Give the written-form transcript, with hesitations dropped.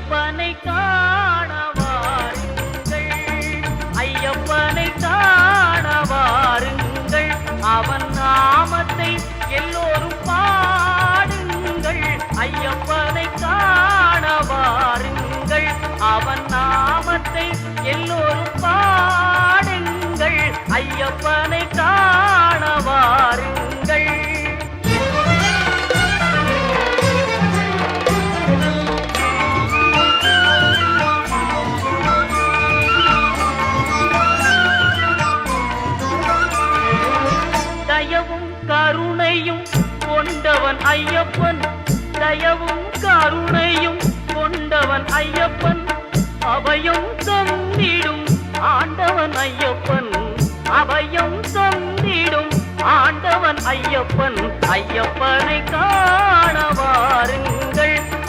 ஐயப்பனை காண வாருங்கள், ஐயப்பனை காண வாருங்கள், அவன் நாமத்தை எல்லோரும் பாடுங்கள். ஐயப்பனை காண வாருங்கள், அவன் நாமத்தை எல்லோரும் பாடுங்கள். ஐயப்பனை காண வாருங்கள். தயவும் கருணையும் கொண்டவன் ஐயப்பன், தயவும் கருணையும் கொண்டவன் ஐயப்பன், அபயம் தந்திடும் ஆண்டவன் ஐயப்பன், அபயம் தந்திடும் ஆண்டவன் ஐயப்பன். ஐயப்பனை காண வாருங்கள்,